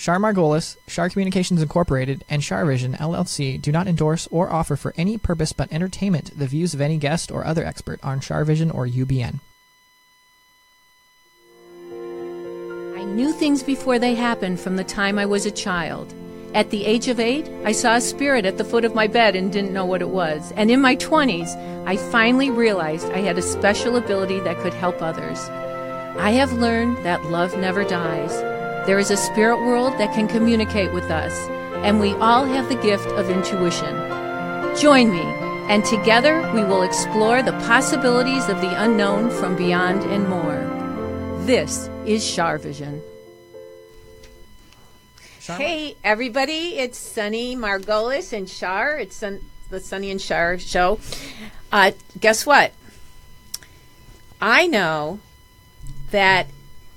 Char Margolis, Char Communications Incorporated, and CharVision LLC do not endorse or offer for any purpose but entertainment the views of any guest or other expert on CharVision or UBN. I knew things before they happened from the time I was a child. At the age of 8, I saw a spirit at the foot of my bed and didn't know what it was. And in my 20s, I finally realized I had a special ability that could help others. I have learned that love never dies. There is a spirit world that can communicate with us, and we all have the gift of intuition. Join me, and together we will explore the possibilities of the unknown from beyond and more. This is CharVision. Hey, everybody, it's Sunny Margolis and Char. It's the Sunny and Char show. Guess what? I know that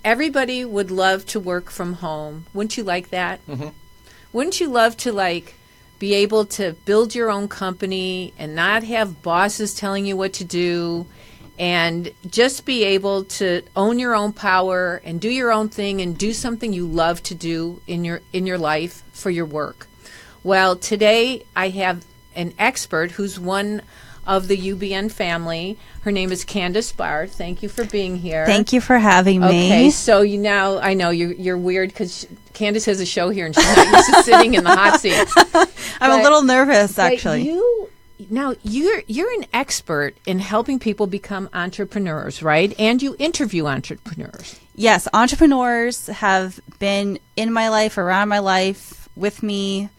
everybody would love to work from home. Wouldn't you like that? Mm-hmm. Wouldn't you love to, be able to build your own company and not have bosses telling you what to do, and just be able to own your own power and do your own thing and do something you love to do in your life for your work? Well, today I have an expert who's one of the UBN family. Her name is Candice Bar. Thank you for being here. Thank you for having me. Okay, so I know you're weird because Candice has a show here and she's not used to sitting in the hot seat. I'm a little nervous, actually. You're an expert in helping people become entrepreneurs, right? And you interview entrepreneurs. Yes, entrepreneurs have been in my life, around my life, with me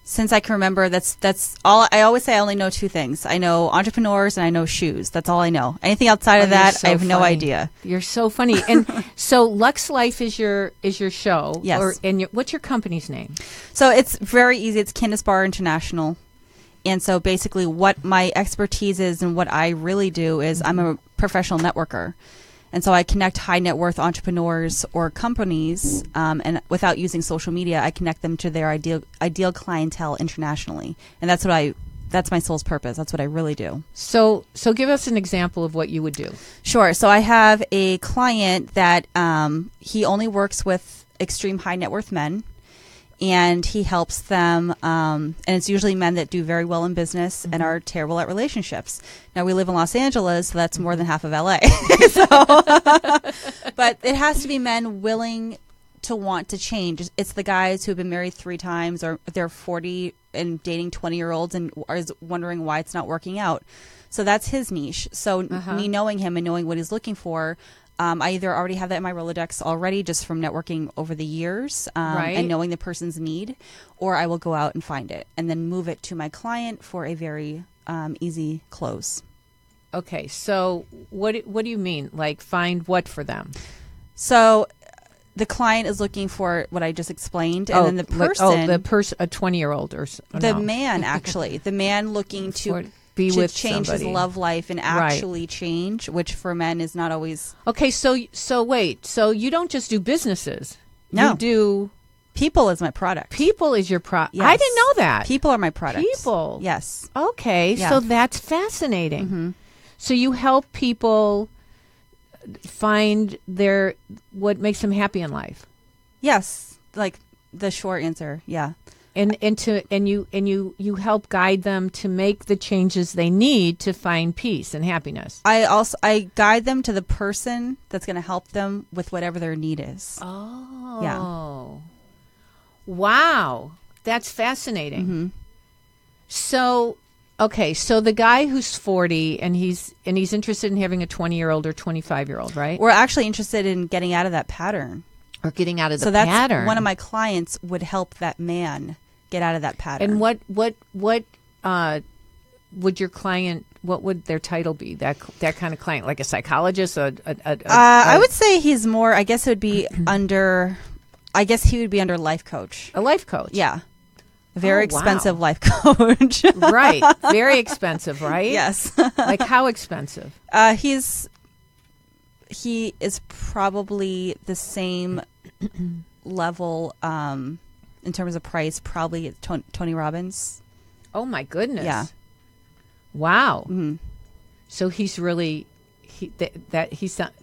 since I can remember. That's all. I always say I only know two things. I know entrepreneurs and I know shoes. That's all I know. Anything outside of that, I have no idea. You're so funny. And so Lux Life is your show. Yes. What's your company's name? So it's very easy. It's Candice Bar International. And so basically what my expertise is and what I really do is I'm a professional networker. And so I connect high net worth entrepreneurs or companies, and without using social media, I connect them to their ideal clientele internationally. And that's my soul's purpose. That's what I really do. So give us an example of what you would do. Sure. So I have a client that he only works with extreme high net worth men. And he helps them, and it's usually men that do very well in business and are terrible at relationships. Now, we live in Los Angeles, so that's more than half of LA. But it has to be men willing to want to change. It's the guys who have been married 3 times, or they're 40 and dating 20-year-olds and are wondering why it's not working out. So that's his niche. So me knowing him and knowing what he's looking for, I either already have that in my Rolodex already just from networking over the years and knowing the person's need, or I will go out and find it and then move it to my client for a very easy close. Okay, so what do you mean? Like find what for them? So the client is looking for what I just explained, and then the person... a 20-year-old or the man, actually. The man looking to change his love life and actually change, which for men is not always... Okay, so wait. So you don't just do businesses. No. You do... People is my product. People is your product. Yes. I didn't know that. People are my product. People. Yes. Okay, so that's fascinating. Mm-hmm. So you help people find what makes them happy in life. Yes, like the short answer, yeah. And you help guide them to make the changes they need to find peace and happiness. I guide them to the person that's going to help them with whatever their need is. Oh. Yeah. Wow. That's fascinating. Mm-hmm. So the guy who's 40 and he's interested in having a 20-year-old or 25-year-old, right? We're actually interested in getting out of that pattern. Or getting out of the pattern. So that's one of my clients would help that man get out of that pattern. And what would your client? What would their title be? That kind of client, like a psychologist? I would say he's more. I guess it would be under. I guess he would be under life coach. A life coach. Yeah. Very expensive life coach. Right. Very expensive, right? Yes. Like how expensive? He is probably the same level in terms of price, probably Tony Robbins. Oh, my goodness. Yeah. Wow. Mm-hmm. So he's really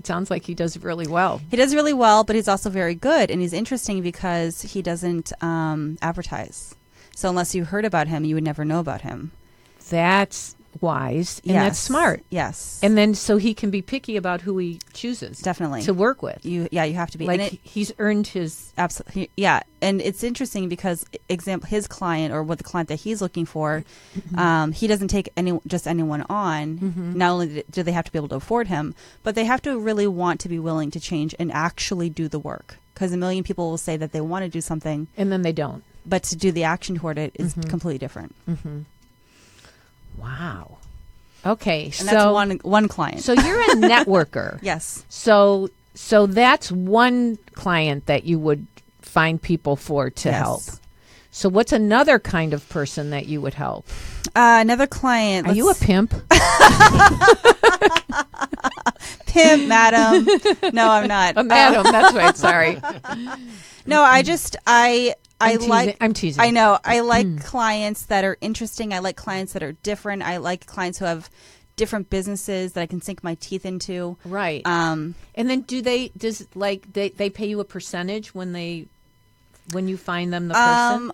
sounds like he does really well. He does really well, but he's also very good, and he's interesting because he doesn't advertise. So unless you heard about him, you would never know about him. That's wise, and that's smart. Yes. And then so he can be picky about who he chooses. Definitely. To work with. You have to be. Like he's earned his... Absolutely. Yeah. And it's interesting because, his client or what the client that he's looking for, he doesn't take just anyone on. Not only do they have to be able to afford him, but they have to really want to be willing to change and actually do the work. Because a million people will say that they want to do something. And then they don't. But to do the action toward it is completely different. Wow. Okay, and that's one client. So you're a networker. Yes. So that's one client that you would find people for to help. So what's another kind of person that you would help? Another client. Are you a pimp? Pimp, madam. No, I'm not. A madam. That's right. Sorry. No, I'm teasing. I know. I like clients that are interesting. I like clients that are different. I like clients who have different businesses that I can sink my teeth into. Right. And then they pay you a percentage when you find them the person?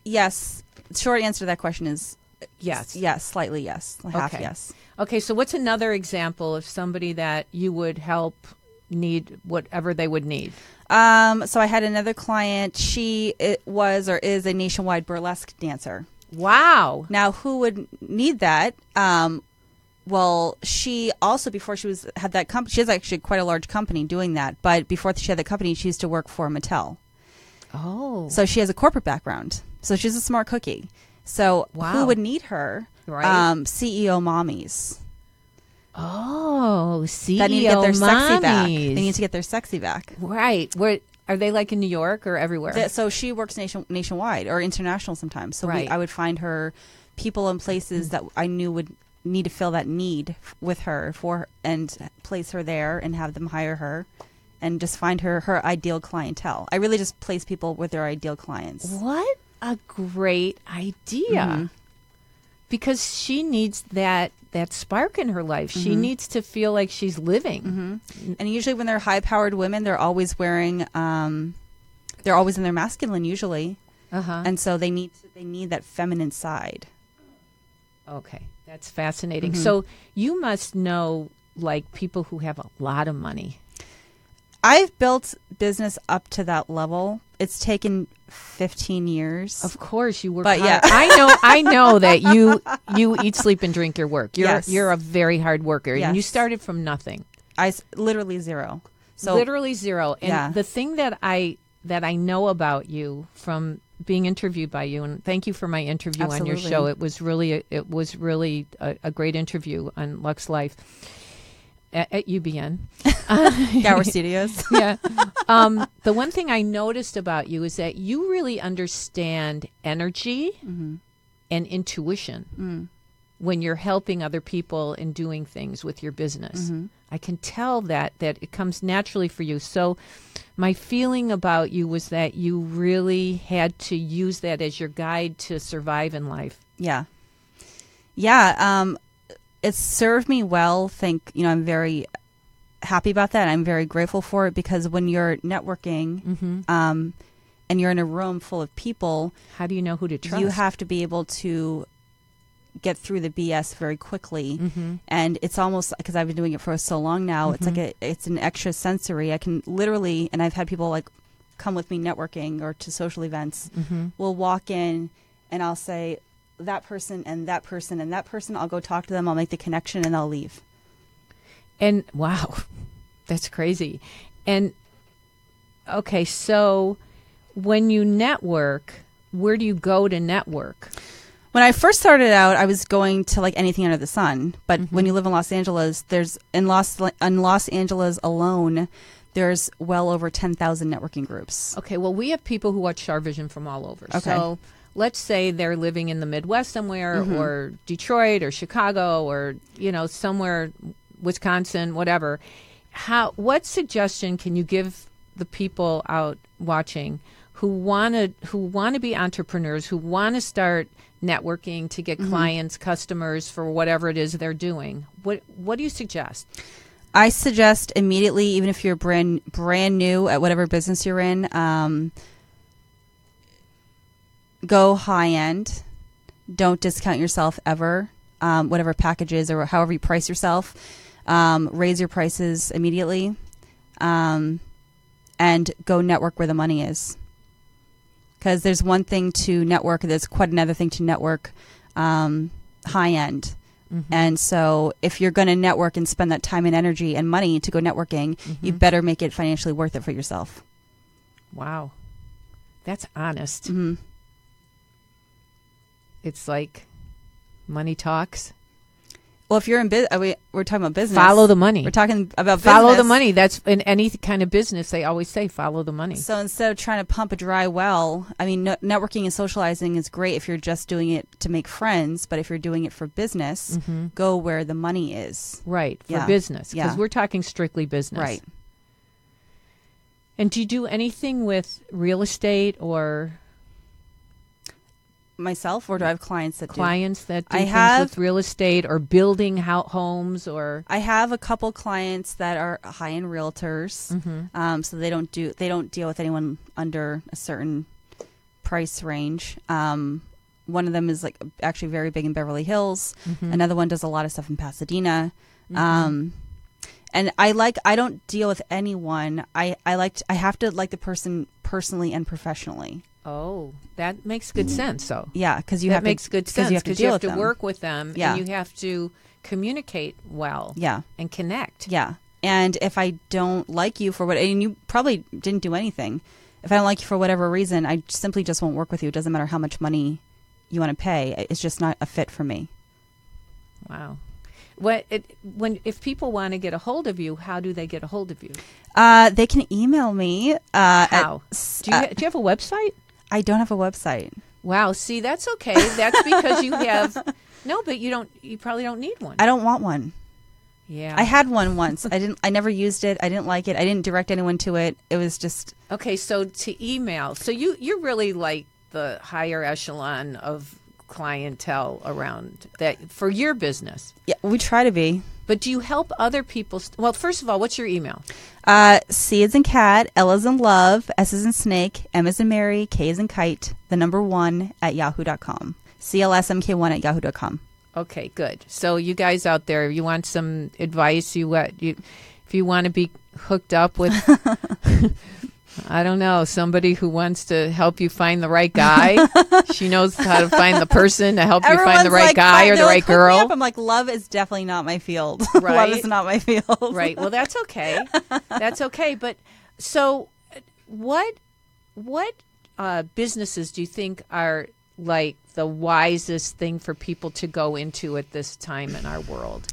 Yes. Short answer to that question is yes. Yes, slightly yes. Half okay. yes. Okay, so what's another example of somebody that you would help need whatever they would need? So I had another client. She is a nationwide burlesque dancer. Wow. Now, who would need that? Well, she also, before she had that company, she has actually quite a large company doing that. But before she had the company, she used to work for Mattel. Oh. So she has a corporate background. So she's a smart cookie. So who would need her? Right. CEO mommies. Oh, CEO that need to get their sexy mommies. back. They need to get their sexy back. Right. Where are they, like in New York or everywhere? So she works nationwide or international sometimes. So I would find her people and places that I knew would need to fill that need with her and place her there and have them hire her and just find her ideal clientele. I really just place people with their ideal clients. What a great idea. Because she needs that spark in her life. She needs to feel like she's living. And usually when they're high-powered women, they're always wearing, they're always in their masculine usually. And so they need that feminine side. Okay, that's fascinating. So you must know like people who have a lot of money. I've built business up to that level. It's taken 15 years. Of course, you work but hard. Yeah. I know that you eat, sleep, and drink your work. You're a very hard worker, and you started from nothing. Literally zero. So literally zero. And the thing that I know about you from being interviewed by you, and thank you for my interview on your show. It was really a great interview on Lux Life. At UBN. Gower Studios. Yeah. The one thing I noticed about you is that you really understand energy and intuition when you're helping other people and doing things with your business. I can tell that it comes naturally for you. So my feeling about you was that you really had to use that as your guide to survive in life. Yeah. Yeah. It's served me well. I'm very happy about that. I'm very grateful for it because when you're networking and you're in a room full of people, how do you know who to trust? You have to be able to get through the BS very quickly. And it's almost because I've been doing it for so long now. It's like it's an extra sensory. I can literally, and I've had people like come with me networking or to social events. We'll walk in and I'll say, that person and that person and that person, I'll go talk to them, I'll make the connection, and I'll leave. And wow, that's crazy. And okay, so when you network, where do you go to network? When I first started out, I was going to like anything under the sun. But when you live in Los Angeles, in Los Angeles alone, there's well over 10,000 networking groups. Okay, well, we have people who watch CharVision from all over. Okay. So let's say they're living in the Midwest somewhere or Detroit or Chicago or, somewhere, Wisconsin, whatever. What suggestion can you give the people out watching who want to be entrepreneurs, who want to start networking to get clients, customers for whatever it is they're doing, what do you suggest? I suggest immediately, even if you're brand new at whatever business you're in, go high end. Don't discount yourself ever. Whatever packages or however you price yourself, raise your prices immediately, and go network where the money is. Because there's one thing to network, there's quite another thing to network high end. And so if you're going to network and spend that time and energy and money to go networking, you better make it financially worth it for yourself. Wow. That's honest. It's like money talks. Well, if you're in business, we're talking about business. Follow the money. We're talking about follow business. the money. That's in any kind of business. They always say follow the money. So instead of trying to pump a dry well, I mean, networking and socializing is great if you're just doing it to make friends. But if you're doing it for business, go where the money is. Right, for business. Because Yeah. we're talking strictly business. Right. And do you do anything with real estate or Myself, or do I have clients that clients that do I things have- with real estate or building homes or? I have a couple clients that are high-end realtors, so they don't deal with anyone under a certain price range. One of them is like actually very big in Beverly Hills. Another one does a lot of stuff in Pasadena. And I don't deal with anyone. I have to like the person personally and professionally. Oh, that makes good sense, though. Yeah, because That makes good sense because you have to them. work with them Yeah. and you have to communicate well Yeah, and connect. yeah. And if I don't like you for and you probably didn't do anything. If I don't like you for whatever reason, I simply just won't work with you. It doesn't matter how much money you want to pay. It's just not a fit for me. Wow. If people want to get a hold of you, how do they get a hold of you? They can email me. How? Do you have a website? I don't have a website. Wow. See, that's okay. That's because you have no, but you probably don't need one. I don't want one. Yeah. I had one once. I never used it. I didn't like it. I didn't direct anyone to it. It was just Okay, so to email. So you're really like the higher echelon of clientele around that for your business. yeah. We try to be. But do you help other people? Well, first of all, what's your email? C as in cat, L as in love, S as in snake, M as in Mary, K as in kite, the number 1 at yahoo.com. CLSMK1 at yahoo.com. Okay, good. So you guys out there, you want some advice? If you want to be hooked up with, I don't know, somebody who wants to help you find the right guy. She knows how to find the person to help you find the right guy or the right girl. I'm like, love is definitely not my field. Right. Love is not my field. Right. Well, that's okay. That's okay. But so what businesses do you think are like the wisest thing for people to go into at this time in our world?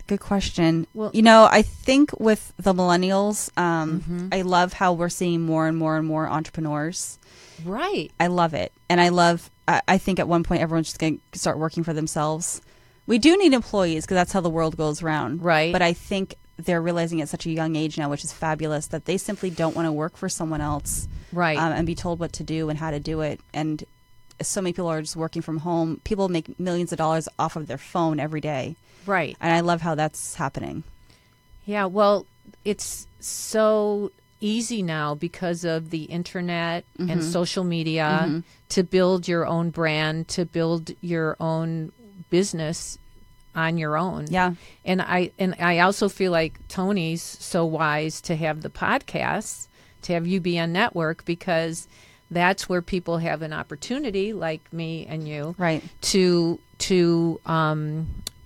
Good question. Well- I think with the millennials, I love how we're seeing more and more and more entrepreneurs. Right. I love it. And I think at one point everyone's just going to start working for themselves. We do need employees because that's how the world goes round. Right. But I think they're realizing at such a young age now, which is fabulous, that they simply don't want to work for someone else. Right. And be told what to do and how to do it. And so many people are just working from home. People make millions of dollars off of their phone every day. Right. And I love how that's happening. Yeah. Well, it's so easy now because of the internet and social media to build your own brand, to build your own business on your own. Yeah. And I also feel like Tony's so wise to have the podcasts, to have you be on network, because that's where people have an opportunity, like me and you, Right. to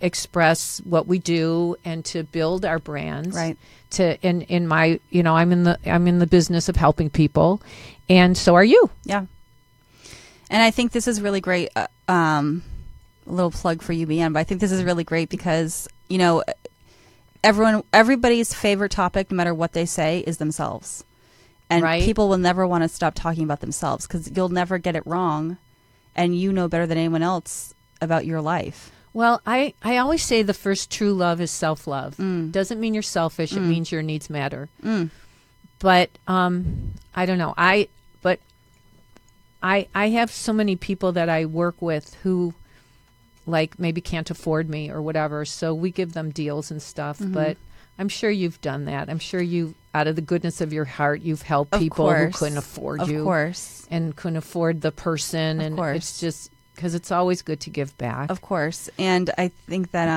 express what we do and to build our brands. Right. I'm in the business of helping people, and so are you. Yeah. And I think this is really great. A little plug for UBN, but I think this is really great because, everybody's favorite topic, no matter what they say, is themselves. And Right. people will never want to stop talking about themselves because you'll never get it wrong. And you know better than anyone else about your life. Well, I always say the first true love is self-love. Doesn't mean you're selfish. It means your needs matter. But I don't know. I have so many people that I work with who like maybe can't afford me or whatever. So we give them deals and stuff. But I'm sure you've done that. I'm sure you, out of the goodness of your heart, you've helped people who couldn't afford you. Of course. And couldn't afford the person. Of and course. it's just because it's always good to give back. Of course. And I think that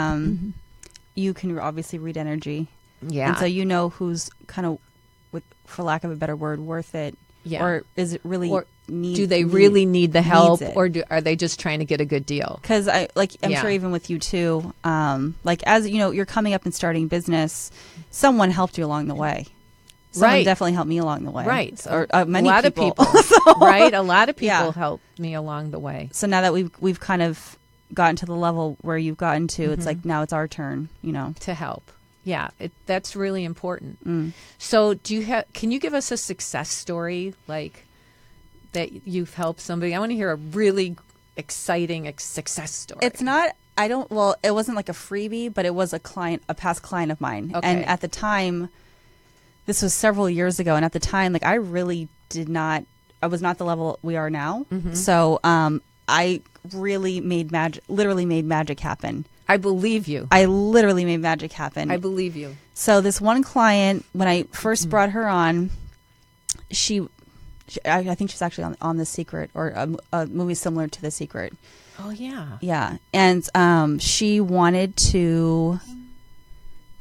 you can obviously read energy. Yeah. And so you know who's kind of, for lack of a better word, worth it. Yeah. Or is it really do they really need the help, it? or are they just trying to get a good deal? Because I'm sure even with you too, like as you know, you're coming up and starting business, someone helped you along the way. Someone definitely helped me along the way. Right. Or many a lot people. of people. Right. A lot of people Yeah. helped me along the way. So now that we've kind of gotten to the level where you've gotten to, it's like now it's our turn, to help. Yeah, that's really important. So can you give us a success story, like that you've helped somebody? I want to hear a really exciting success story. It's not, it wasn't like a freebie, but it was a past client of mine. Okay. And at the time, this was several years ago. And at the time, like I really I was not the level we are now. So I really literally made magic happen. I believe you. I literally made magic happen. I believe you. So this one client, when I first brought her on, I think she's actually on The Secret, or a movie similar to The Secret. Oh, yeah. Yeah. And she wanted to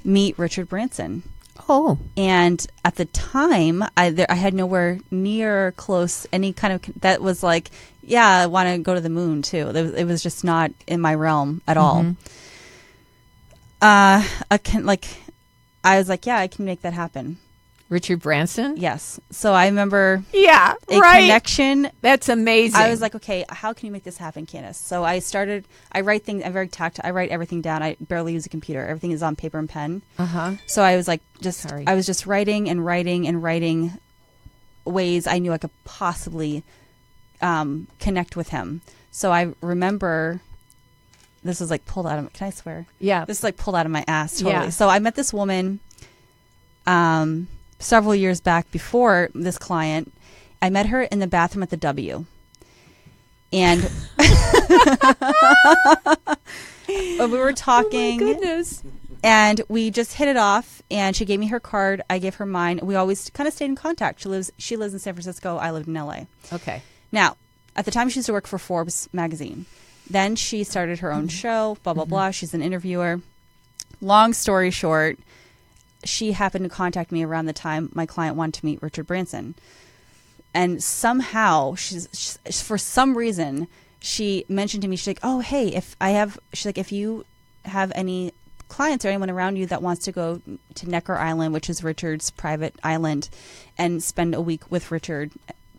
meet Richard Branson. Oh. And at the time, I had nowhere near close any kind of that was like, yeah, I want to go to the moon too. It was just not in my realm at all. I was like, yeah, I can make that happen. Richard Branson? Yes. So I remember a connection. That's amazing. I was like, okay, how can you make this happen, Candice? So I write things, I'm very tactile. I write everything down. I barely use a computer. Everything is on paper and pen. So I was like, I was just writing and writing and writing ways I knew I could possibly connect with him. So I remember, this was like pulled out of, can I swear? Yeah. This is like pulled out of my ass, totally. Yeah. So I met this woman, several years back before this client. I met her in the bathroom at the W. And we were talking. Oh my goodness. And we just hit it off, and she gave me her card. I gave her mine. We always kind of stayed in contact. She lives in San Francisco. I lived in LA. Okay. Now, at the time, she used to work for Forbes magazine. Then she started her own show, blah, blah, blah. She's an interviewer. Long story short, she happened to contact me around the time my client wanted to meet Richard Branson. And somehow, for some reason, she mentioned to me, she's like, oh, hey, if you have any clients or anyone around you that wants to go to Necker Island, which is Richard's private island, and spend a week with Richard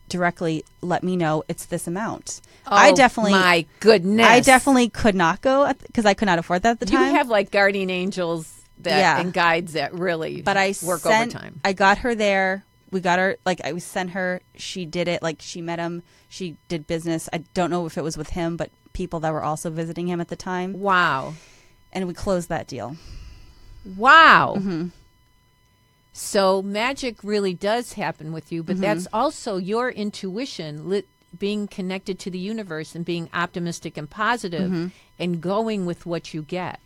directly, let me know. It's this amount. Oh, my goodness. I definitely could not go because I could not afford that at the time. You have like guardian angels and guides that really work overtime. I got her there. We got her, I sent her. She did it. She met him. She did business. I don't know if it was with him, but people that were also visiting him at the time. Wow. And we closed that deal. Wow. So magic really does happen with you, but that's also your intuition, being connected to the universe and being optimistic and positive and going with what you get.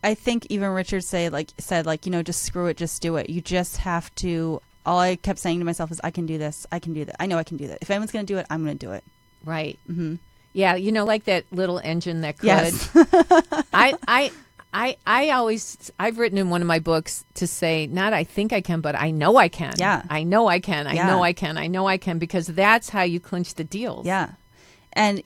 I think even Richard said, just screw it, just do it. You just have to, all I kept saying to myself is, I can do this. I can do that. I know I can do that. If anyone's going to do it, I'm going to do it. Right. Yeah. Like that little engine that could. Yes. I've written in one of my books to say, not I think I can, but I know I can. Yeah. I know I can. I know I can. I know I can, because that's how you clinch the deals. Yeah. And,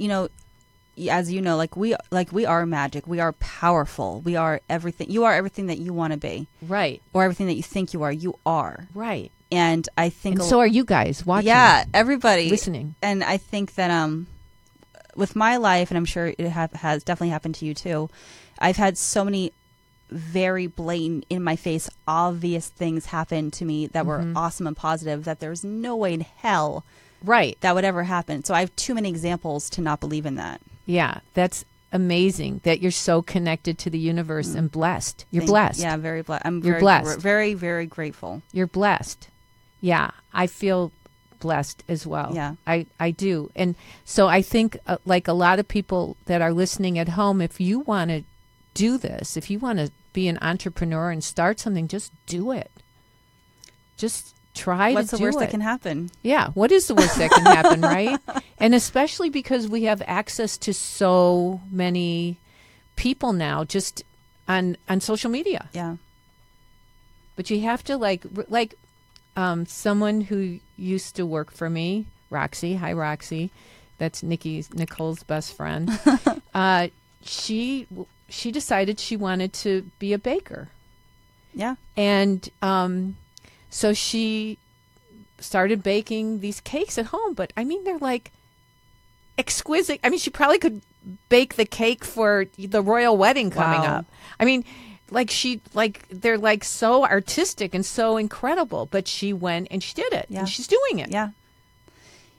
as you know, we are magic. We are powerful. We are everything. You are everything that you want to be. Right. Or everything that you think you are. You are. Right. And I think. And so are you guys watching. Yeah. Everybody. Listening. And I think that with my life, and I'm sure it has definitely happened to you too, I've had so many very blatant, in my face, obvious things happen to me that were awesome and positive that there's no way in hell that would ever happen. So I have too many examples to not believe in that. Yeah, that's amazing that you're so connected to the universe and blessed. You're blessed. Yeah, very blessed. You're blessed. Very, very grateful. You're blessed. Yeah, I feel blessed as well. Yeah. I do. And so I think like a lot of people that are listening at home, if you want to do this, if you want to be an entrepreneur and start something, just do it. Just try to do it. What's the worst that can happen? Yeah. What is the worst that can happen, right? And especially because we have access to so many people now just on social media. Yeah. But you have to like someone who used to work for me, Roxy. Hi, Roxy. That's Nicole's best friend. She decided she wanted to be a baker. Yeah. And so she started baking these cakes at home. But I mean, they're like exquisite. I mean, she probably could bake the cake for the royal wedding coming up. I mean, they're like so artistic and so incredible, but she went and she did it. Yeah. And she's doing it. Yeah.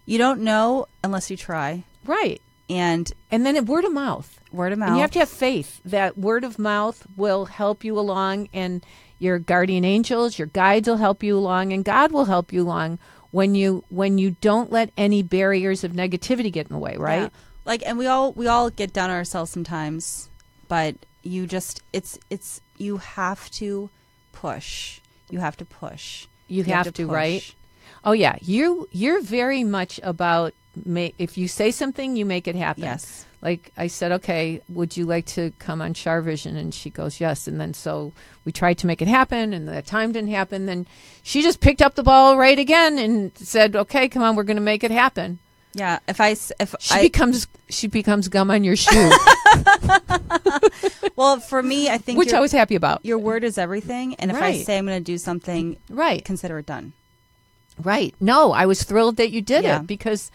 You don't know unless you try. Right. And then word of mouth. Word of mouth. And you have to have faith that word of mouth will help you along, and your guardian angels, your guides will help you along, and God will help you along when you don't let any barriers of negativity get in the way, right? Yeah. And we all get down on ourselves sometimes, but you just you have to push. You have to push. You have to, right? Oh yeah, you're very much about if you say something, you make it happen. Yes. Like I said, okay, would you like to come on CharVision? And she goes, yes. And then so we tried to make it happen, and the time didn't happen. Then she just picked up the ball right again and said, okay, come on, we're going to make it happen. Yeah. She becomes gum on your shoe. Well, for me, I think which I was happy about. Your word is everything, and if I say I'm going to do something, consider it done. Right. No, I was thrilled that you did it because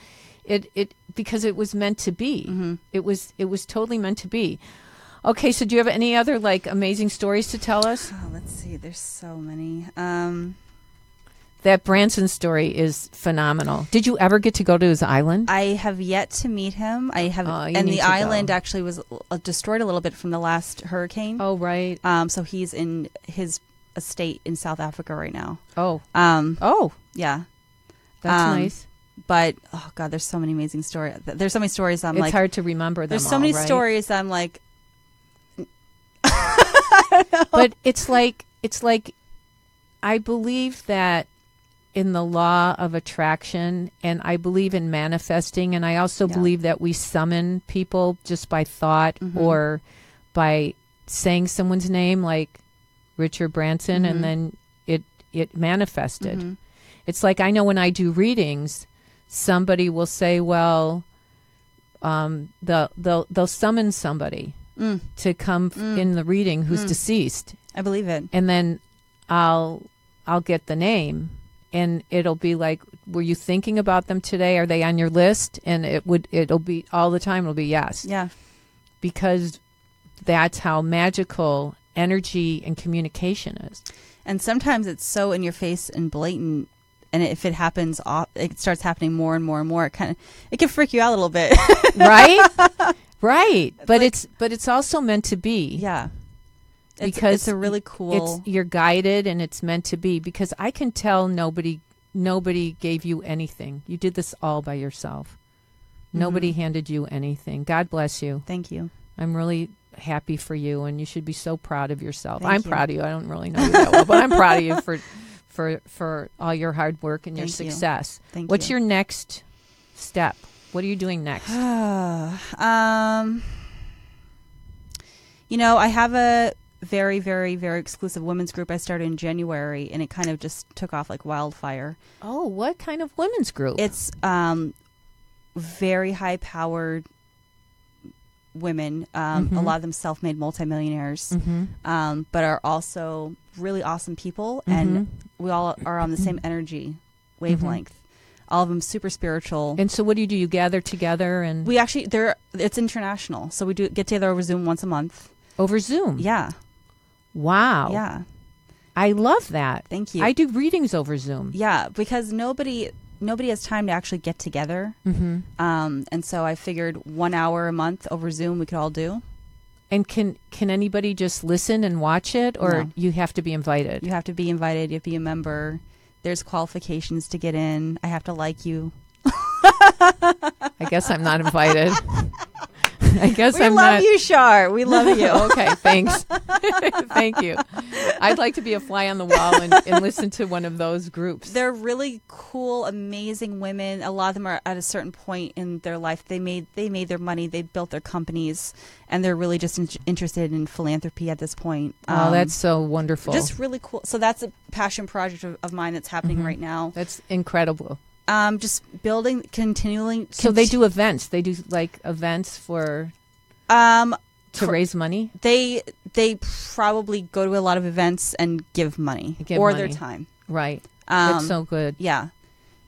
it was meant to be. Mm-hmm. It was totally meant to be. Okay, so do you have any other amazing stories to tell us? Oh, let's see. There's so many. That Branson story is phenomenal. Did you ever get to go to his island? I have yet to meet him. I have, and the island actually was destroyed a little bit from the last hurricane. Oh, right. So he's in his estate in South Africa right now. Oh. Yeah. That's nice. But oh god, there's so many amazing stories. There's so many stories. It's hard to remember them. There's so many stories. I'm like, but it's like I believe that in the law of attraction, and I believe in manifesting, and I also believe that we summon people just by thought or by saying someone's name, like Richard Branson, and then it manifested. Mm-hmm. It's like I know when I do readings, somebody will say, "Well, they'll summon somebody to come in the reading who's deceased." I believe it, and then I'll get the name, and it'll be like, "Were you thinking about them today? Are they on your list?" And it'll be all the time. It'll be yes, because that's how magical energy and communication is. And sometimes it's so in your face and blatant. And if it happens, it starts happening more and more and more. It can freak you out a little bit, right? Right. But it's also meant to be. Yeah. Because it's a really cool. You're guided, and it's meant to be. Because I can tell nobody gave you anything. You did this all by yourself. Nobody handed you anything. God bless you. Thank you. I'm really happy for you, and you should be so proud of yourself. I'm proud of you. I don't really know you that well, but I'm proud of you for all your hard work and your success. What's your next step? What are you doing next? I have a very, very, very exclusive women's group I started in January, and it kind of just took off like wildfire. Oh, what kind of women's group? It's very high-powered women, a lot of them self-made multimillionaires, but are also really awesome people, and we all are on the same energy wavelength. All of them super spiritual. And so what do? You gather together, and we actually it's international, so we get together over Zoom once a month. Over Zoom? Yeah. Wow. Yeah. I love that. Thank you. I do readings over Zoom. Yeah, because nobody has time to actually get together. And so I figured 1 hour a month over Zoom we could all do. And can anybody just listen and watch it, or No. you have to be invited? You have to be invited. You have to be a member. There's qualifications to get in. I have to like you. I guess I'm not invited. I guess We love you, Char. We love you. Okay, thanks. Thank you. I'd like to be a fly on the wall and listen to one of those groups. They're really cool, amazing women. A lot of them are at a certain point in their life. They made their money. They built their companies, and they're really just interested in philanthropy at this point. Oh, that's so wonderful. Just really cool. So that's a passion project of mine that's happening right now. That's incredible. Just building, continually. So they do events. They do like events for to raise money. They probably go to a lot of events and give money their time. Right. That's so good. Yeah.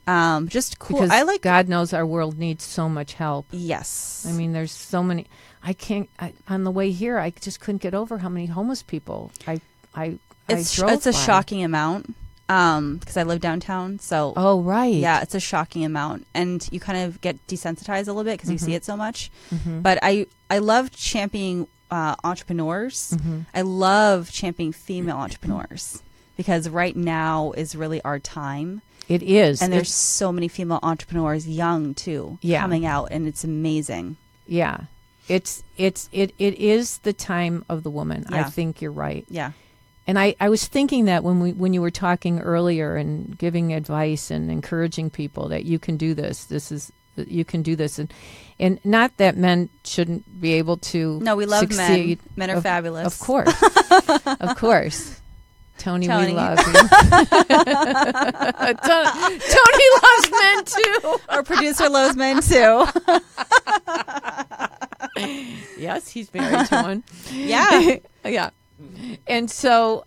Just cool. Because God knows our world needs so much help. Yes. I mean, there's so many. On the way here, I just couldn't get over how many homeless people I drove It's a by. shocking amount. Because I live downtown, so oh right, yeah, it's a shocking amount, and you kind of get desensitized a little bit because you see it so much. Mm-hmm. But I love championing entrepreneurs. Mm-hmm. I love championing female entrepreneurs because right now is really our time. It is, and there's so many female entrepreneurs, young too, coming out, and it's amazing. Yeah, it is the time of the woman. Yeah. I think you're right. Yeah. And I was thinking that when you were talking earlier and giving advice and encouraging people that you can do this, you can do this, and not that men shouldn't be able to. No, we love succeed. men. Men are fabulous. Of course, of course. Tony, we love you. Tony loves men too. Our producer loves men too. Yes, he's married to one. Yeah, yeah. And so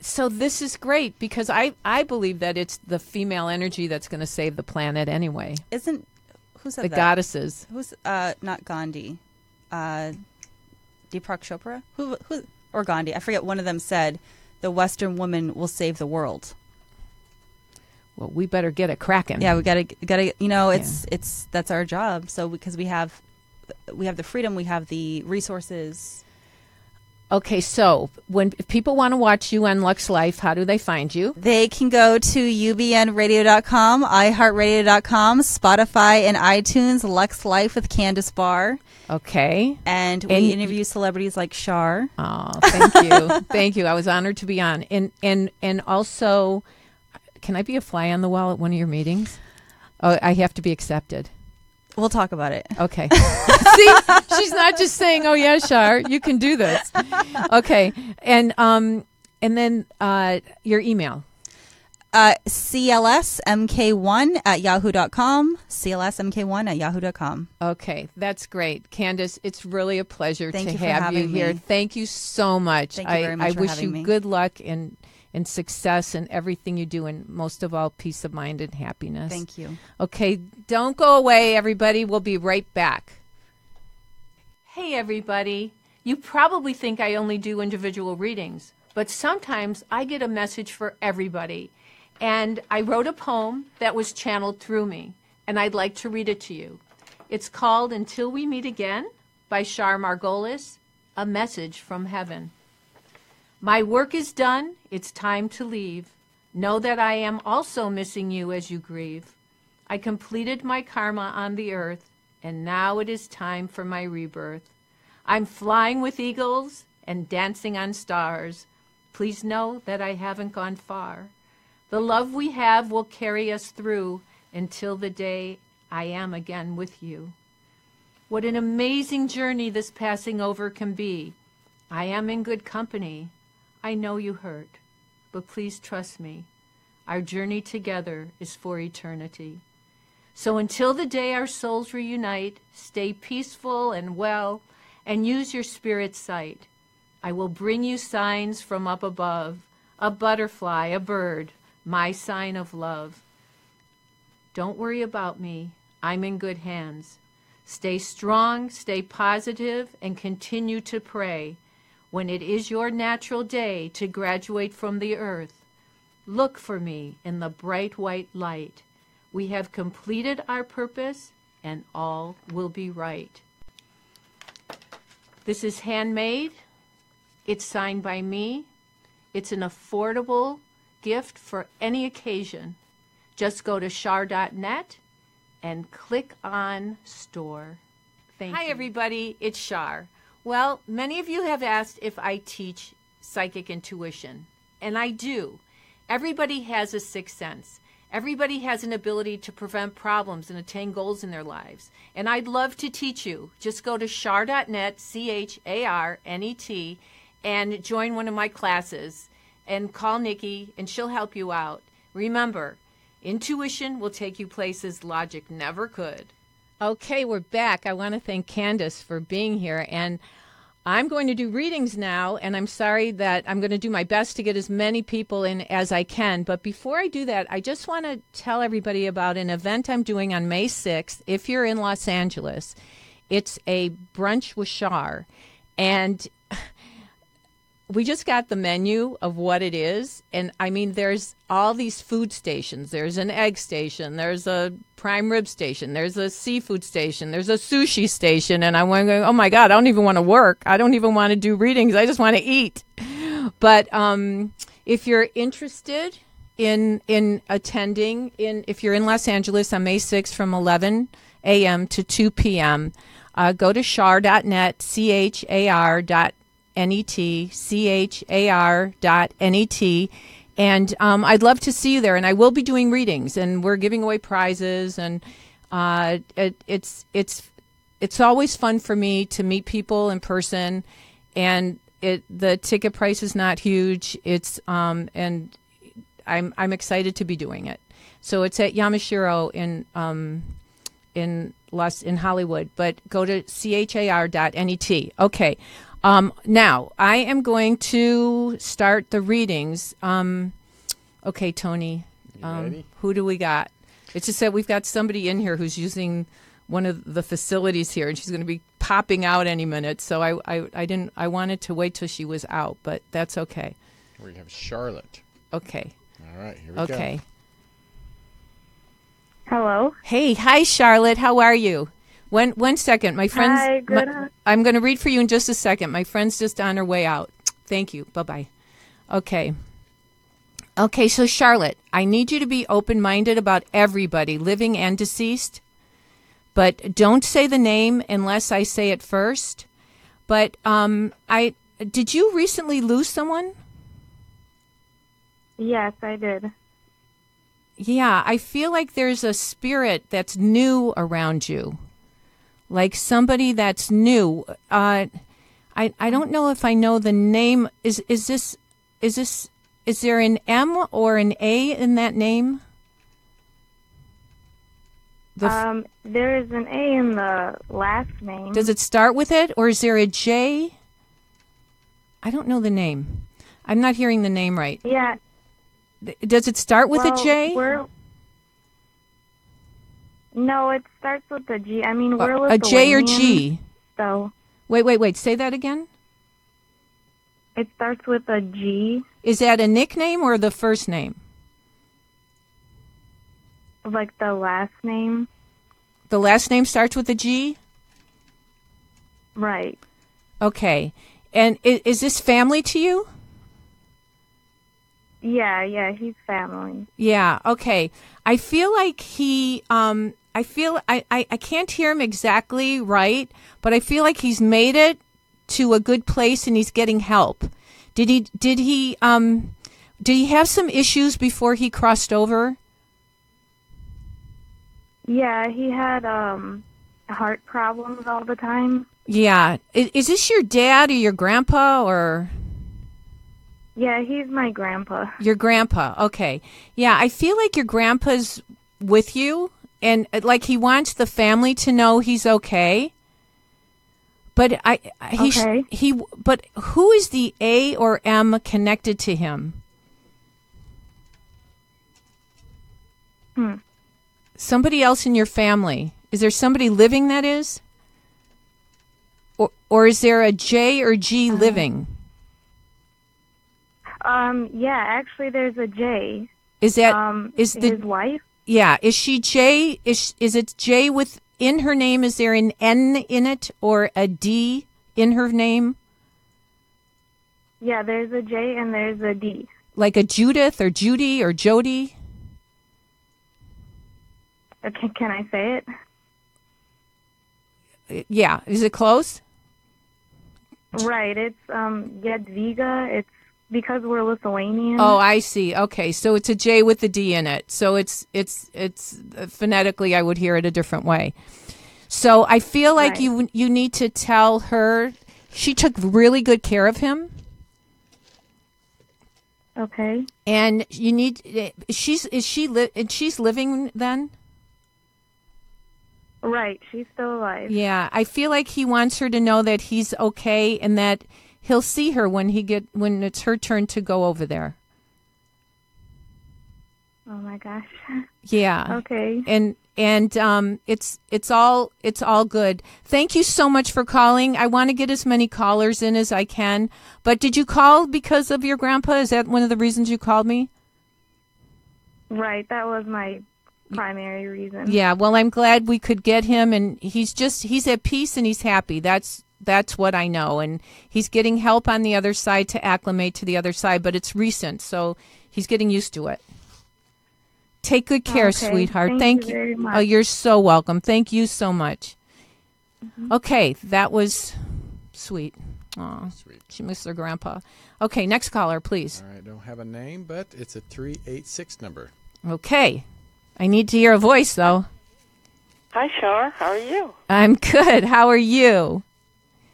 this is great because I believe that it's the female energy that's going to save the planet anyway. Who said the that? goddesses? Who's not Gandhi? Deepak Chopra? Who or Gandhi? I forget. One of them said, "The Western woman will save the world." Well, we better get it cracking. Yeah, we gotta. You know, it's that's our job. So because we have the freedom, we have the resources. Okay, so if people want to watch you on Lux Life, how do they find you? They can go to ubnradio.com, iHeartRadio.com, Spotify and iTunes, Lux Life with Candice Bar. Okay. And we interview celebrities like Char. Oh, thank you. Thank you. I was honored to be on. And also, can I be a fly on the wall at one of your meetings? Oh, I have to be accepted. We'll talk about it. Okay. See, she's not just saying, "Oh yeah, Char, you can do this." Okay, and then your email. CLSMK1 CLSMK1 Okay, that's great, Candice. It's really a pleasure to have have you here. Me. Thank you so much. Thank you very much for wish having you me. good luck and success in everything you do, and most of all, peace of mind and happiness. Thank you. Okay, don't go away, everybody. We'll be right back. Hey, everybody. You probably think I only do individual readings, but sometimes I get a message for everybody. And I wrote a poem that was channeled through me, and I'd like to read it to you. It's called Until We Meet Again by Char Margolis, a message from heaven. My work is done, it's time to leave. Know that I am also missing you as you grieve. I completed my karma on the earth, and now it is time for my rebirth. I'm flying with eagles and dancing on stars. Please know that I haven't gone far. The love we have will carry us through until the day I am again with you. What an amazing journey this passing over can be. I am in good company. I know you hurt, but please trust me. Our journey together is for eternity. So until the day our souls reunite, stay peaceful and well, and use your spirit sight. I will bring you signs from up above, a butterfly, a bird, my sign of love. Don't worry about me. I'm in good hands. Stay strong, stay positive, and continue to pray. When it is your natural day to graduate from the earth, look for me in the bright white light. We have completed our purpose, and all will be right. This is handmade. It's signed by me. It's an affordable, gift for any occasion. Just go to char.net and click on store. Hi, everybody. It's Char. Well, many of you have asked if I teach psychic intuition, and I do. Everybody has a sixth sense. Everybody has an ability to prevent problems and attain goals in their lives. And I'd love to teach you. Just go to char.net, CHARNET, and join one of my classes. And call Nikki, and she'll help you out. Remember, intuition will take you places logic never could. Okay, we're back. I want to thank Candice for being here. And I'm going to do readings now, and I'm sorry that I'm going to do my best to get as many people in as I can. But before I do that, I just want to tell everybody about an event I'm doing on May 6th. If you're in Los Angeles, it's a brunch with Char. And we just got the menu of what it is. And I mean, there's all these food stations. There's an egg station. There's a prime rib station. There's a seafood station. There's a sushi station. And I'm going, oh my God, I don't even want to work. I don't even want to do readings. I just want to eat. But if you're interested in attending, if you're in Los Angeles on May 6th from 11 a.m. to 2 p.m., go to char.net, CHAR.net, CHAR.net, and I'd love to see you there. And I will be doing readings, and we're giving away prizes, and it's always fun for me to meet people in person, and the ticket price is not huge. It's and I'm excited to be doing it. So it's at Yamashiro in Hollywood, but go to char.net. Okay. Now, I am going to start the readings. Okay, Tony, who do we got? It's just that we've got somebody in here who's using one of the facilities here, and she's going to be popping out any minute. So I wanted to wait till she was out, but that's okay. We have Charlotte. Okay. All right, here we go. Okay. Hello. Hey, hi, Charlotte. How are you? One second. My friend's. Hi, good. I'm going to read for you in just a second. My friend's just on her way out. Thank you. Bye-bye. Okay. Okay, so Charlotte, I need you to be open-minded about everybody, living and deceased. But don't say the name unless I say it first. But did you recently lose someone? Yes, I did. Yeah, I feel like there's a spirit that's new around you. Like somebody that's new. I don't know if I know the name. Is there an M or an A in that name? There is an A in the last name. Does it start with it, or is there a J? I don't know the name. I'm not hearing the name right. Yeah. Does it start with a J? No, it starts with a G. I mean, we're Lithuanian. A J or G? So. Wait. Say that again. It starts with a G. Is that a nickname or the first name? Like the last name. The last name starts with a G? Right. Okay. And is this family to you? Yeah, he's family. Yeah, okay. I feel like I can't hear him exactly right, but I feel like he's made it to a good place and he's getting help. Did he have some issues before he crossed over? Yeah, he had heart problems all the time. Yeah. Is this your dad or your grandpa or? Yeah, he's my grandpa. Your grandpa. Okay. Yeah, I feel like your grandpa's with you and like he wants the family to know he's okay. But but who is the A or M connected to him? Somebody else in your family. Is there somebody living that is? Or is there a J or G living? Yeah, actually there's a J. Is that is his wife? Yeah, is she J? Is it J within her name? Is there an N in it or a D in her name? Yeah, there's a J and there's a D. like a Judith or Judy or Jody? Can I say it? Yeah. Is it close? Right. It's Jadwiga. It's because we're Lithuanian. Oh, I see. Okay, so it's a J with the D in it. So it's phonetically, I would hear it a different way. So I feel like Right. you need to tell her she took really good care of him, Okay. and you need she's living then. Right. She's still alive. Yeah, I feel like he wants her to know that he's okay and that he'll see her when it's her turn to go over there. Oh my gosh. Yeah. Okay. And it's all good. Thank you so much for calling. I want to get as many callers in as I can. But did you call because of your grandpa? Is that one of the reasons you called me? Right. That was my primary reason. Yeah. Well, I'm glad we could get him, and he's at peace and he's happy. That's what I know. And he's getting help on the other side to acclimate to the other side, but it's recent, so he's getting used to it. Take good care, Okay. sweetheart. Thank you very much. Oh, you're so welcome. Thank you so much. Okay, that was sweet. Oh, Sweet. she missed her grandpa. Okay, next caller, please. All right, don't have a name, but it's a 386 number. Okay. I need to hear a voice, though. Hi, Char. How are you? I'm good. How are you?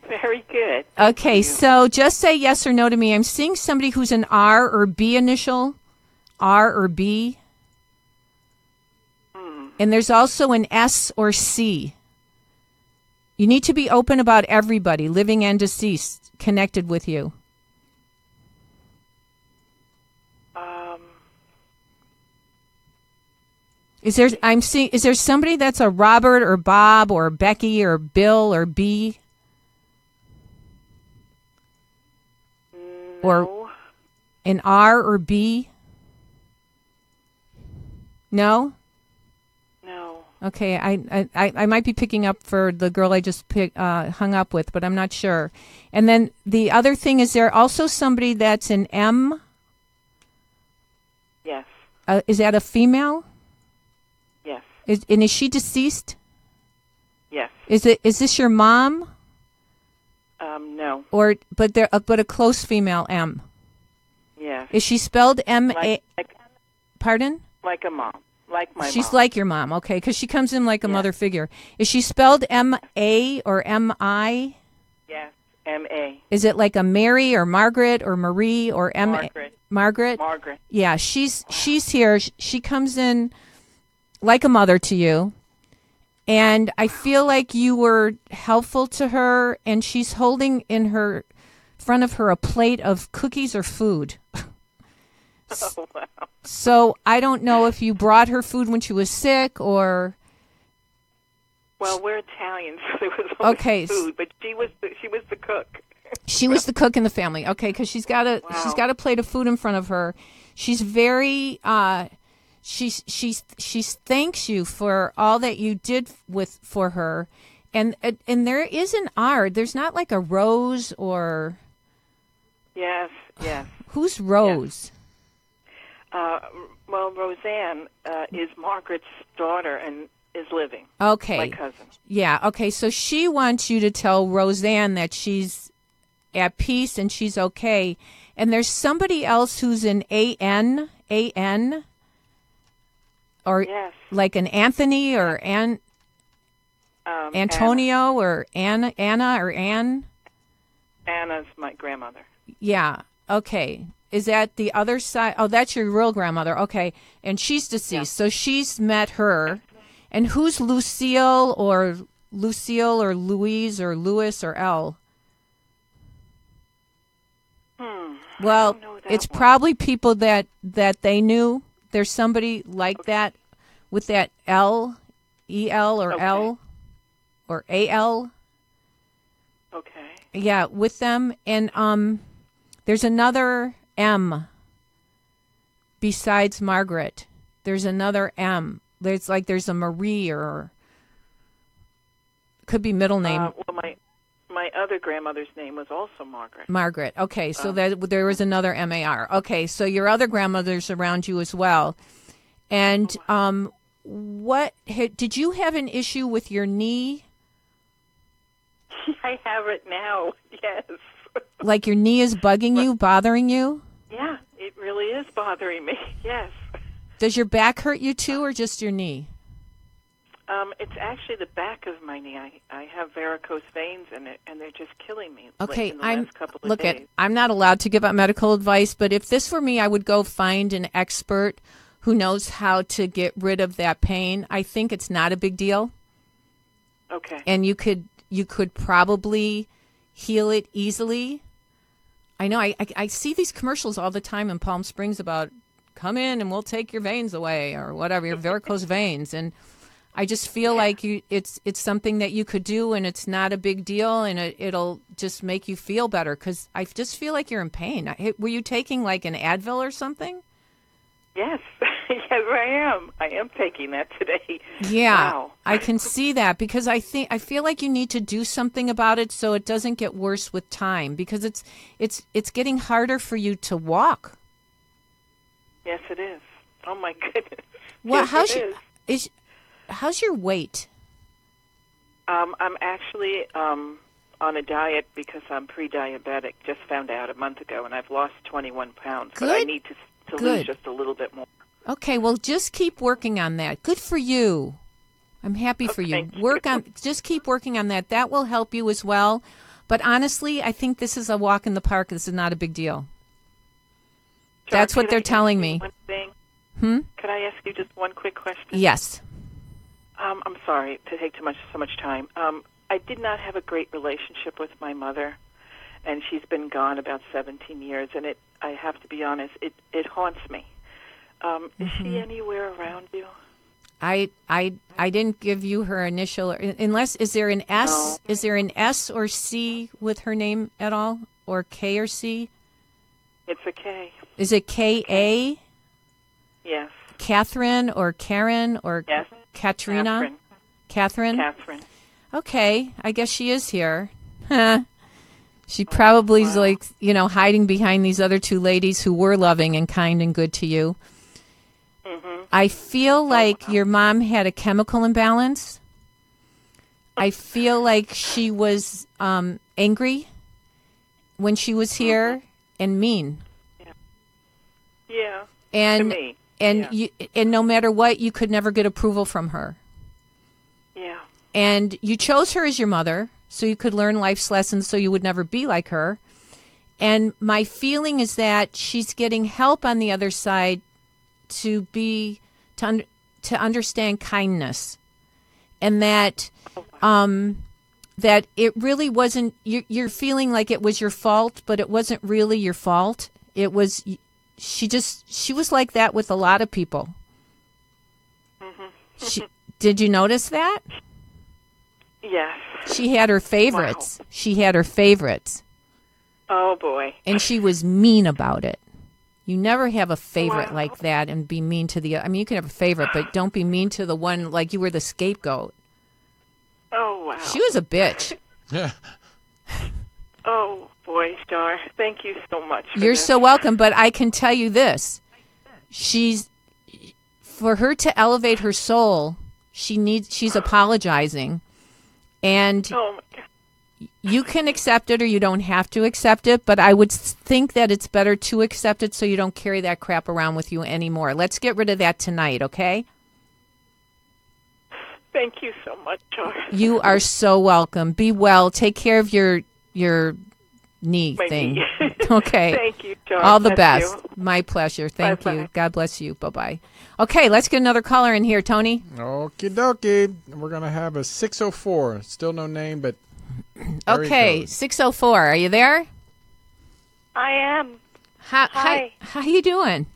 Very good. Okay, so just say yes or no to me. I'm seeing somebody who's an R or B initial. R or B. And there's also an S or C. You need to be open about everybody, living and deceased, connected with you. Is there somebody that's a Robert or Bob or Becky or Bill or B? Or an R or B? No? No. Okay, I might be picking up for the girl I just hung up with, but I'm not sure. And then the other thing, is there also somebody that's an M? Yes. Is that a female? Yes. Is she deceased? Yes. Is this your mom? No. But a close female M? Yes. Is she spelled M-A? Like Pardon? a mom. Like my She's mom. like your mom, okay, because she comes in like a mother figure. Is she spelled M-A or M-I? Yes. M-A. Is it like a Mary or Margaret or Marie or M? Margaret. Margaret? Margaret. Yeah, she's here. She comes in like a mother to you. And I feel like you were helpful to her, and she's holding in her front of her a plate of cookies or food. Oh, wow. So I don't know if you brought her food when she was sick or... Well, we're Italian, so there was always Okay. food, but she was the cook. She was the cook in the family. Okay, because she's got a plate of food in front of her. She's very she thanks you for all that you did for her, and there is an R. There's not like a Rose or Yes. Yes. who's Rose? Well, Roseanne is Margaret's daughter and is living. Okay, My cousin. yeah. Okay, so she wants you to tell Roseanne that she's at peace and she's okay. And there's somebody else who's an A-N, or Yes. like an Anthony or Antonio or Anna or Ann. Anna's my grandmother. Yeah. Okay. Is that the other side? Oh, that's your real grandmother. Okay. And she's deceased. So she's met her. And who's Lucille or Louise or Louis or L? Well, don't know that it's one. probably people that they knew. There's somebody like that with that L, E-L or Okay. L or A-L. Okay. Yeah, with them. And there's another M besides Margaret. There's another M. There's a Marie or could be middle name. Well, my other grandmother's name was also Margaret. Margaret. Okay, so there was another MAR. Okay, so your other grandmother's around you as well. And did you have an issue with your knee? I have it now, yes. Like your knee is bugging you, bothering you? Yeah, it really is bothering me, yes. Does your back hurt you too, or just your knee? It's actually the back of my knee. I have varicose veins in it, and they're just killing me. Okay, in the last couple of look days. I'm not allowed to give out medical advice, but if this were me, I would go find an expert who knows how to get rid of that pain. I think it's not a big deal. Okay. And you could probably heal it easily. I know I see these commercials all the time in Palm Springs about come in and we'll take your veins away or whatever, your varicose veins. And I just feel like it's something that you could do, and it's not a big deal, and it'll just make you feel better, because I just feel like you're in pain. Were you taking like an Advil or something? Yes, yes, I am. I am taking that today. Yeah, wow. I can see that, because I feel like you need to do something about it so it doesn't get worse with time, because it's getting harder for you to walk. Yes, it is. Oh my goodness. Well, yes, how's your weight? I'm actually on a diet because I'm pre-diabetic. Just found out a month ago, and I've lost 21 pounds. Good. But I need to lose just a little bit more. Okay, well, just keep working on that. Good for you. I'm happy for you. Just keep working on that. That will help you as well. But honestly, I think this is a walk in the park. This is not a big deal. Char, that's what they're telling me. One thing? Could I ask you just one quick question? Yes. I'm sorry to take so much time. I did not have a great relationship with my mother, and she's been gone about 17 years, and I have to be honest, it haunts me. Is she anywhere around you? I didn't give you her initial, unless, is there an S? No. Is there an S or C with her name at all? Or K or C? It's a K. Is it K-A? Yes. Catherine or Karen or yes. Katrina? Catherine? Catherine. Okay, I guess she is here. She probably is like, hiding behind these other two ladies who were loving and kind and good to you. Mm-hmm. I feel like your mom had a chemical imbalance. I feel like she was angry when she was here and mean. Yeah. And to me. And no matter what, you could never get approval from her. Yeah. And you chose her as your mother so you could learn life's lessons so you would never be like her. And my feeling is that she's getting help on the other side to understand kindness, and that that it really wasn't. You're feeling like it was your fault, but it wasn't really your fault. It was. She was like that with a lot of people. Mm-hmm. Did you notice that? Yes. She had her favorites. Wow. She had her favorites. Oh, boy. And she was mean about it. You never have a favorite like that and be mean to the... I mean, you can have a favorite, but don't be mean to the one like you were the scapegoat. Oh, wow. She was a bitch. Yeah. Oh, boy, Char. Thank you so much. You're so welcome, but I can tell you this. For her to elevate her soul, she's apologizing. And oh my God. You can accept it or you don't have to accept it, but I would think that it's better to accept it so you don't carry that crap around with you anymore. Let's get rid of that tonight, okay? Thank you so much, Char. You are so welcome. Be well. Take care of your knee thing. Okay. Thank you, Char. All the Bless best. you. My pleasure. Thank Bye-bye. you. God bless you. Bye-bye. Okay, let's get another caller in here, Tony. Okie dokie. We're going to have a 604. Still no name, but... Okay, 604. Are you there? I am. Hi. How you doing?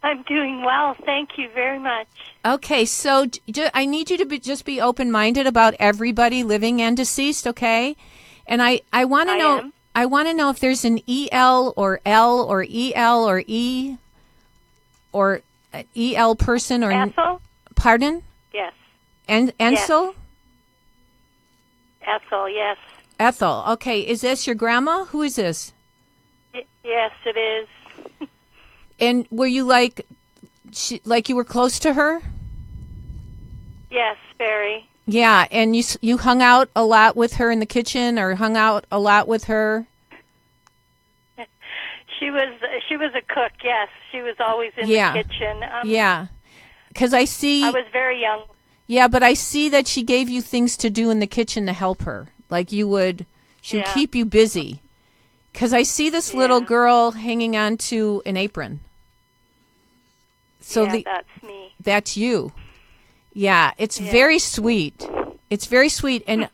I'm doing well. Thank you very much. Okay, so I need you to just be open-minded about everybody living and deceased, okay? And I want to know. I want to know if there's an EL or L or EL or E or EL person or Ethel? Pardon? Yes. And Ensel? Ethel, yes. Ethel. Okay, is this your grandma? Who is this? Yes, it is. And were you like you were close to her? Yes, very. Yeah, and you hung out a lot with her in the kitchen, or hung out a lot with her? She was a cook. Yes, she was always in the kitchen. Yeah, because I was very young. Yeah, but I see that she gave you things to do in the kitchen to help her. Like she would keep you busy. Because I see this little girl hanging on to an apron. So that's me. That's you. Yeah, it's very sweet. It's very sweet. And